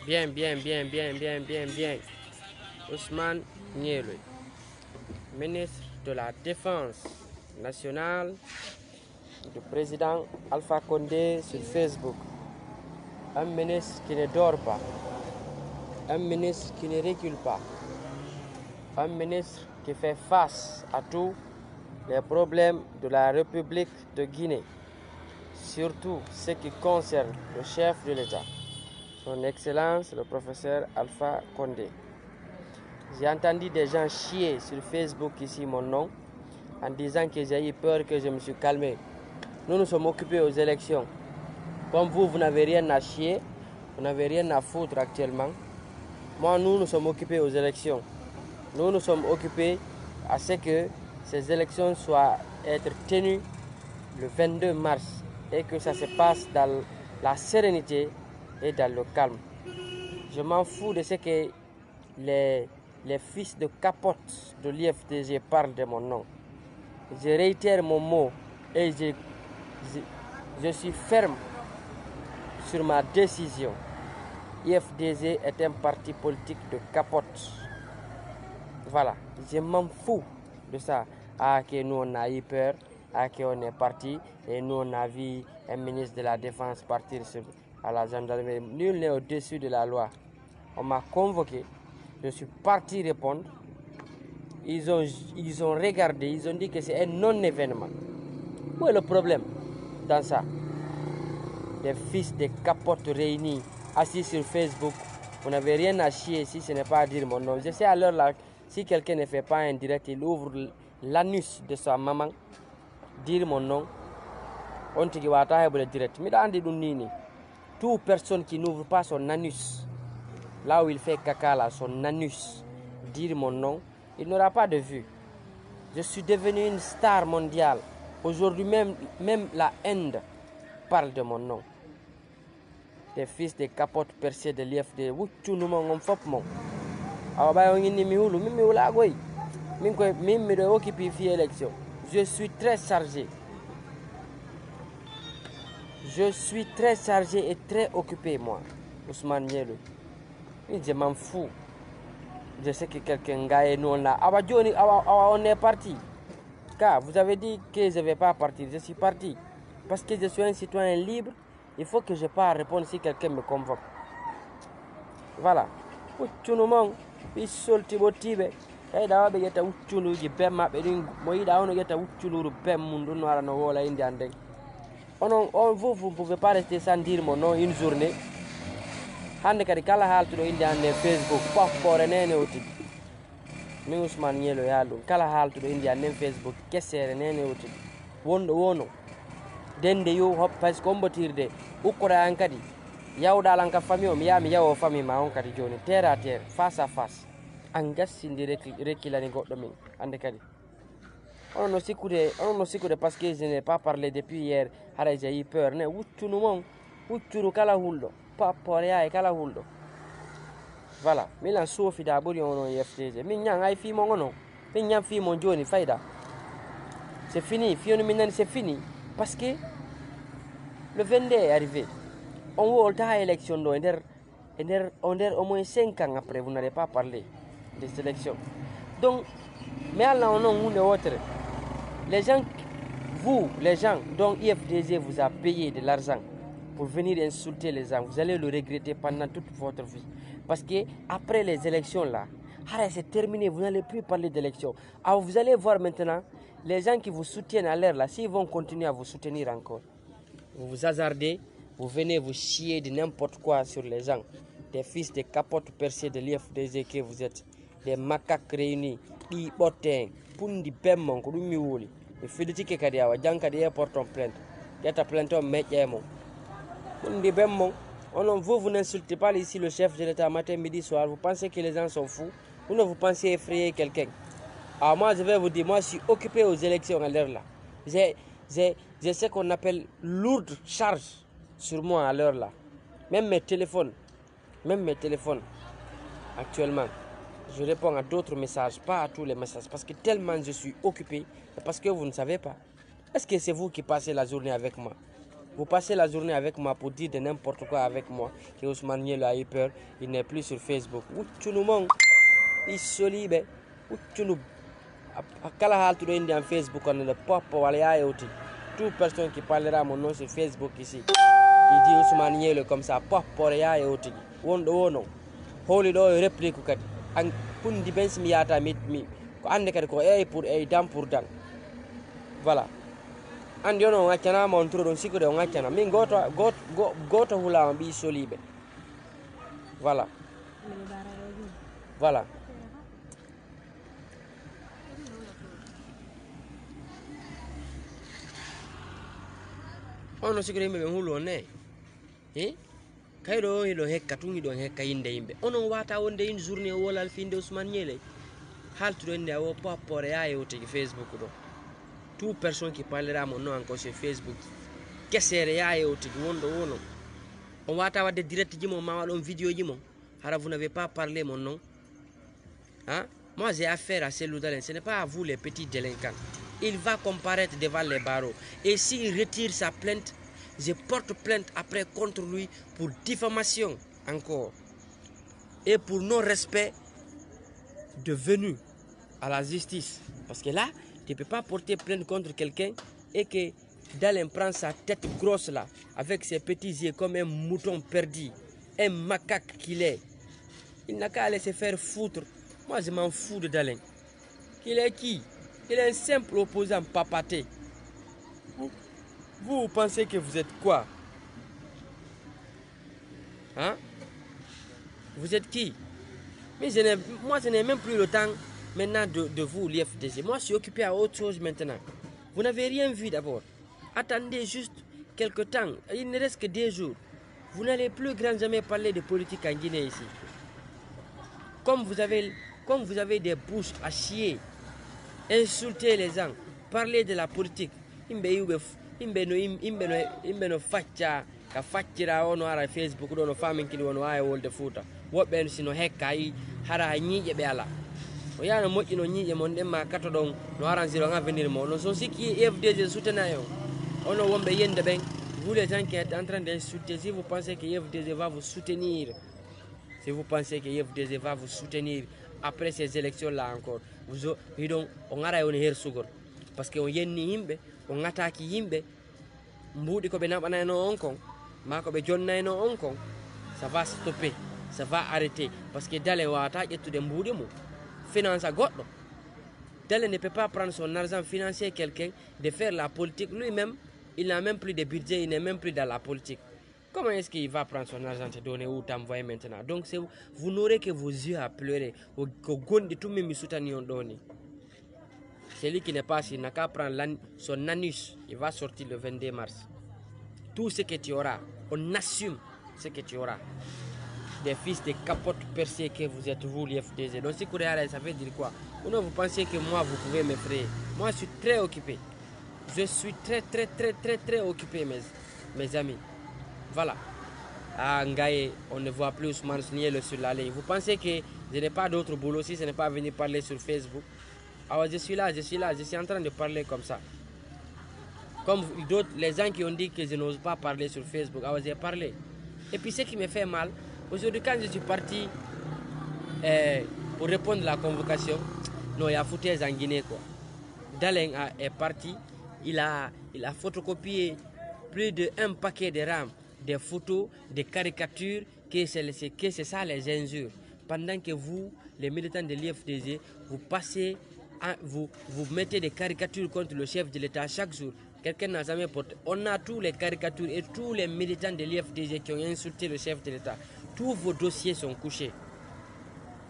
Bien, bien, bien, bien, bien, bien, bien. Ousmane Niéloui, ministre de la Défense nationale du président Alpha Condé sur Facebook. Un ministre qui ne dort pas. Un ministre qui ne recule pas. Un ministre qui fait face à tous les problèmes de la République de Guinée. Surtout ce qui concerne le chef de l'État, son Excellence le professeur Alpha Condé. J'ai entendu des gens chier sur Facebook ici mon nom en disant que j'ai eu peur, que je me suis calmé. Nous nous sommes occupés aux élections. Comme vous n'avez rien à chier, vous n'avez rien à foutre actuellement. Moi, nous sommes occupés aux élections. Nous sommes occupés à ce que ces élections soient être tenues le 22 mars et que ça se passe dans la sérénité et dans le calme. Je m'en fous de ce que les fils de capote de l'IFDG parlent de mon nom. Je réitère mon mot et je suis ferme sur ma décision. IFDG est un parti politique de capote. Voilà, je m'en fous de ça. Ah, que nous on a eu peur, ah, qu'on est parti et nous on a vu un ministre de la Défense partir à la gendarmerie. Nul n'est au-dessus de la loi. On m'a convoqué, je suis parti répondre. Ils ont regardé, ils ont dit que c'est un non-événement. Où est le problème dans ça? Des fils de capotes réunis, assis sur Facebook. Vous n'avez rien à chier si ce n'est pas à dire mon nom. Je sais à l'heure là, si quelqu'un ne fait pas un direct, il ouvre l'anus de sa maman, dire mon nom. On te dit le direct. Mais dans les toute personne qui n'ouvre pas son anus, là où il fait caca là, son anus, dire mon nom, il n'aura pas de vue. Je suis devenu une star mondiale. Aujourd'hui même la Inde parle de mon nom. Des fils de capotes percées de l'IFD. Je suis très chargé. Je suis très chargé et très occupé, moi, Ousmane Niéloui. Je m'en fous. Je sais que quelqu'un gagne, nous on a. On est parti. Car vous avez dit que je ne vais pas partir. Je suis parti. Parce que je suis un citoyen libre, il faut que je parte répondre si quelqu'un me convoque. Voilà. Vous ne pouvez pas rester sans dire mon nom une journée. Hande kadi kala haaltuɗo inde hande Facebook poppore nene o tigi min Ousmane Niéloui yaalɗum kala haaltuɗo inde hande Facebook kessere nene o tigi wonɗo wono dende yo hop par ce que ombotirde ukkore an kadi yawɗal an ka famille o mi yaha mi yawo famille ma on kadi joni terre à terre face à face an gassindi rekkilani goɗɗo min hande kadi on no sikkude parce que je n'ai pas parlé depuis hier haɗa j'ai eu peur ne wuccunu mon wuccuru kala hulɗo papporeya e kala hulɗo. Voilà, milan sofida ɓuri onon yefteje min ñan ay fimo onon min ñan fimo joni fayda c'est fini fiyonu min nani c'est fini parce que le 22 est arrivé on wolta ha élection ɗo e nder au moins 5 ans après vous n'allez pas parler des élections donc mais allah onon hunde wotere les gens dont IFDG vous a payé de l'argent pour venir insulter les gens, vous allez le regretter pendant toute votre vie. Parce que après les élections là, c'est terminé, vous n'allez plus parler d'élections. Alors vous allez voir maintenant, les gens qui vous soutiennent à l'heure là, s'ils vont continuer à vous soutenir encore, vous vous hasardez, vous venez vous chier de n'importe quoi sur les gens. Des fils de capotes percées de l'IFDG que vous êtes, des macaques réunis, des bottins, pundi bemmon, kudumi woli. Et fiditi kadi awa jankadi e porton plainte. Yata plainte on meƴƴemo. Vous n'insultez pas ici le chef de l'État matin, midi, soir. Vous pensez que les gens sont fous? Ou ne vous pensez effrayer quelqu'un? Alors moi, je vais vous dire, moi, je suis occupé aux élections à l'heure là. J'ai ce qu'on appelle lourde charge sur moi à l'heure là. Même mes téléphones, actuellement, je réponds à d'autres messages, pas à tous les messages, parce que tellement je suis occupé, parce que vous ne savez pas. Est-ce que c'est vous qui passez la journée avec moi? Vous passez la journée avec moi pour dire de n'importe quoi avec moi. Que Ousmane Nielo a eu peur, il n'est plus sur Facebook. Il se libre. Kala haltu indi en Facebook on le pop wala ya yoti. Toute personne qui parlera mon nom sur Facebook ici, il dit Ousmane Nielo comme ça pop pour ya yoti. Wondo wono. Holi do réplique kadi. An pundi bensi mi yata mi ko ande kadi ko pour dam pour dam. Voilà. Andi ono ngacana mon tro don siko de ngacana min goto hula bi solibe. Voilà. Voilà. Ono siko de be hulo ne. Kaydo hilo hekka tungi don hekka inde yimbe. Ono wata wonde une journée wala al finde Ousmane Nielo. Haltu ende o popore ya yote Facebook do. Toute personne qui parlera mon nom encore sur Facebook. Qu'est-ce que c'est yote wondo wono. On va t'avoir des directs jimo ma wala vidéo jimo. Hara vous n'avez pas parlé mon nom. Hein? Moi j'ai affaire à ces loudalens. Ce n'est pas à vous les petits délinquants. Il va comparaître devant les barreaux. Et s'il retire sa plainte, je porte plainte après contre lui pour diffamation encore. Et pour non-respect de venue à la justice. Parce que là, tu ne peux pas porter plainte contre quelqu'un et que Dalen prend sa tête grosse là, avec ses petits yeux comme un mouton perdu, un macaque qu'il est. Il n'a qu'à aller se faire foutre. Moi, je m'en fous de Dalen. Il est qui? Il est un simple opposant papaté. Vous pensez que vous êtes quoi? Hein? Vous êtes qui? Mais moi, je n'ai même plus le temps maintenant de vous, l'IFDG. Moi, je suis occupé à autre chose maintenant. Vous n'avez rien vu d'abord. Attendez juste quelques temps. Il ne reste que 2 jours. Vous n'allez plus grand jamais parler de politique en Guinée ici. Comme vous avez des bouches à chier, insulter les gens, parler de la politique. Imbe no faccia ka faccira ono ara Facebook do no famin kini wono ay wolde futa wobbe en sino hekka yi hara nyiije be ala o yana moƴƴi no nyiije mon den ma kato don no arrangiro en avenir mo no so sikki FDG soutena yo ono wombe yende ben vous les gens qui êtes en train d'insulter, si vous pensez que FDG va vous soutenir, si vous pensez que FDG va vous soutenir après ces élections là encore, on ara on her sugor parce que on yenni yimbe on attaque yimbe mbuudi ko be nabanayno on kon ma ko be jonnayno on kon, ça va stopper, ça va arrêter parce que Dalen wata ƴettude mbuudi mum finance goddo. Dalen ne peut pas prendre son argent, financer quelqu'un, de faire la politique lui-même. Il n'a même plus de budget, il n'est même plus dans la politique. Comment est-ce qu'il va prendre son argent et donner ou t'envoyer maintenant? Donc vous n'aurez que vos yeux à pleurer. Celui qui n'est pas assis n'a qu'à prendre son anus. Il va sortir le 22 mars. Tout ce que tu auras, on assume ce que tu auras. Des fils de capotes percées que vous êtes vous, l'IFDG. Donc si vous regardez, ça veut dire quoi? Ou non, vous pensez que moi, vous pouvez m'effrayer? Moi, je suis très occupé. Je suis très occupé, mes amis. Voilà. À Ngaye, on ne voit plus Ousmane Nielo sur la ligne. Vous pensez que je n'ai pas d'autre boulot si ce n'est pas venir parler sur Facebook? Alors je suis là, je suis en train de parler comme ça. Comme d'autres, les gens qui ont dit que je n'ose pas parler sur Facebook, alors j'ai parlé. Et puis ce qui me fait mal, aujourd'hui quand je suis parti pour répondre à la convocation, non, il y a foutaise en Guinée quoi. Dalen est parti. Il a photocopié plus d'un paquet de rames, des photos, des caricatures, que c'est ça les injures. Pendant que vous, les militants de l'IFDG, vous passez, vous mettez des caricatures contre le chef de l'État chaque jour. Quelqu'un n'a jamais porté. On a tous les caricatures et tous les militants de l'IFDG qui ont insulté le chef de l'État. Tous vos dossiers sont couchés.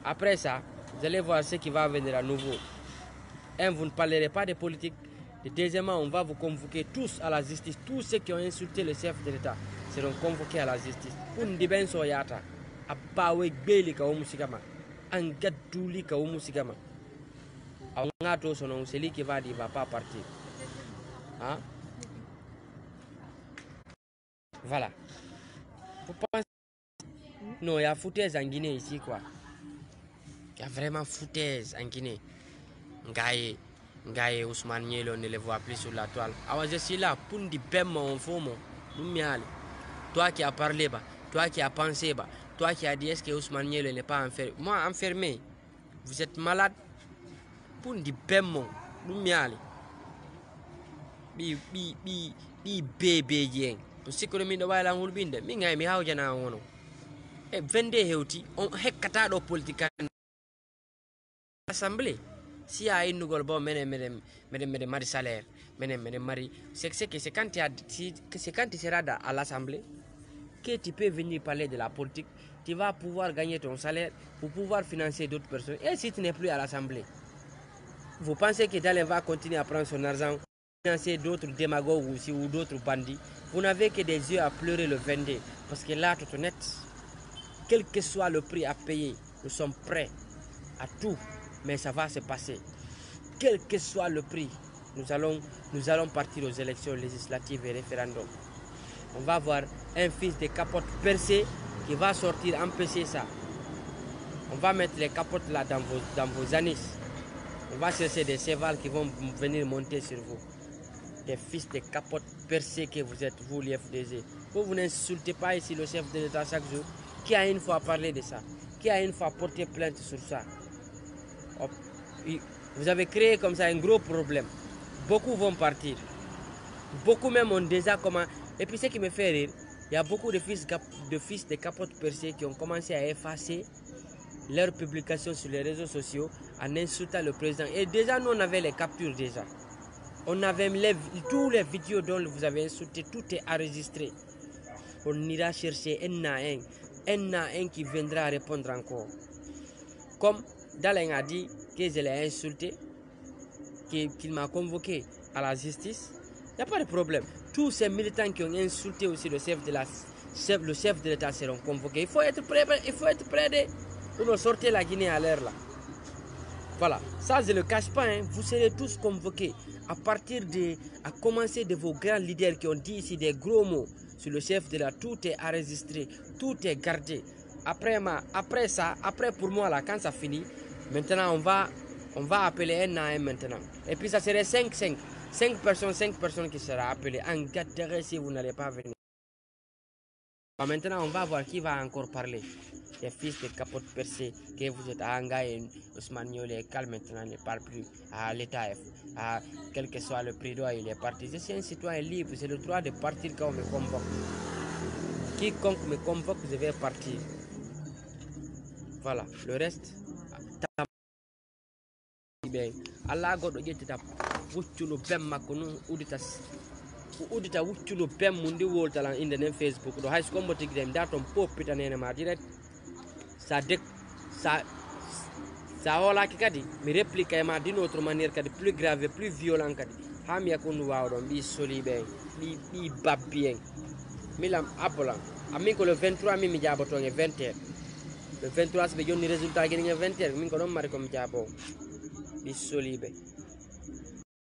Après ça, vous allez voir ce qui va venir à nouveau. Vous ne parlerez pas de politique. Et deuxièmement, on va vous convoquer tous à la justice. Tous ceux qui ont insulté le chef de l'État seront convoqués à la justice. Undiben soyata, abawe gbeli ka umusigama, angaduli ka umusigama. Angato sonon celui qui va dire va pas partir. Hein? Voilà. Vous pensez? Non, il y a foutaise en Guinée ici quoi. Il y a vraiment foutaise en Guinée. Ngaye Ousmane Nielo ne le voit plus sur la toile. Alors je suis là pour dire ben mon faux mot. Toi qui as parlé, toi qui as pensé, toi qui as dit est-ce que Ousmane Nielo n'est pas enfermé. Moi, enfermé, vous êtes malade pour dire paiement. Bi bébé yen. Pour ce que le wala ngul binde, mi ngay mi hawjana wono. E vende hewti on hekkata do politique assemblée. Si a une nouvelle bon mede mari salaire, mede mari c'est que c'est quand tu seras à l'assemblée que tu peux venir parler de la politique, tu vas pouvoir gagner ton salaire pour pouvoir financer d'autres personnes. Et si tu n'es plus à l'assemblée, vous pensez que Dalen va continuer à prendre son argent, financer d'autres démagogues aussi ou d'autres bandits? Vous n'avez que des yeux à pleurer le 22. Parce que là, tout honnête, quel que soit le prix à payer, nous sommes prêts à tout, mais ça va se passer. Quel que soit le prix, nous allons partir aux élections législatives et référendums. On va voir un fils de capote percé qui va sortir empêcher ça. On va mettre les capotes là dans vos anis. On va chercher des chevals qui vont venir monter sur vous. Des fils de capote percés que vous êtes, vous les FDZ. Vous n'insultez pas ici le chef de l'État chaque jour. Qui a une fois parlé de ça? Qui a une fois porté plainte sur ça? Vous avez créé comme ça un gros problème. Beaucoup vont partir. Beaucoup même ont déjà commencé. Et puis ce qui me fait rire, il y a beaucoup de fils de capote percés qui ont commencé à effacer leurs publications sur les réseaux sociaux en insultant le président. Et déjà, nous, on avait les captures déjà. On avait tous les vidéos dont vous avez insulté, tout est enregistré. On ira chercher un à un qui viendra répondre encore. Comme Dalen a dit que je l'ai insulté, qu'il m'a convoqué à la justice, il n'y a pas de problème. Tous ces militants qui ont insulté aussi le chef de l'État seront convoqués. Il faut être prêt, pour nous sortir la Guinée à l'air là. Voilà, ça je ne le cache pas, hein. Vous serez tous convoqués à commencer de vos grands leaders qui ont dit ici des gros mots sur le chef de l'État. Tout est enregistré, tout est gardé. Après pour moi là, quand ça finit, maintenant on va appeler un à un maintenant. Et puis ça serait 5 personnes qui seront appelées. En gâterie si vous n'allez pas venir. Maintenant on va voir qui va encore parler. Les fils de capote percés que vous êtes à Anga et Ousmane Nielo calme maintenant, ne parle plus à l'État. Quel que soit le prix d'eau, il est parti. Je suis un citoyen libre, j'ai le droit de partir quand on me convoque. Quiconque me convoque, je vais partir. Voilà, le reste. Allah godo jettita wuccuno bem makko non udita wuccuno bem mundi woltalan inde nen Facebook do hay so kombo tigi dem da ton popita nene ma direct ça hola ki kadi mi réplique ma d'une autre manière kadi plus grave plus violent kadi ham yakunu wawdo bi soli be bi babien milam abolan amin ko le 23 mi jaboto nge 20h le 23 be jonni résultat gene nge 20h min ko don mari ko mi jabo bi soli be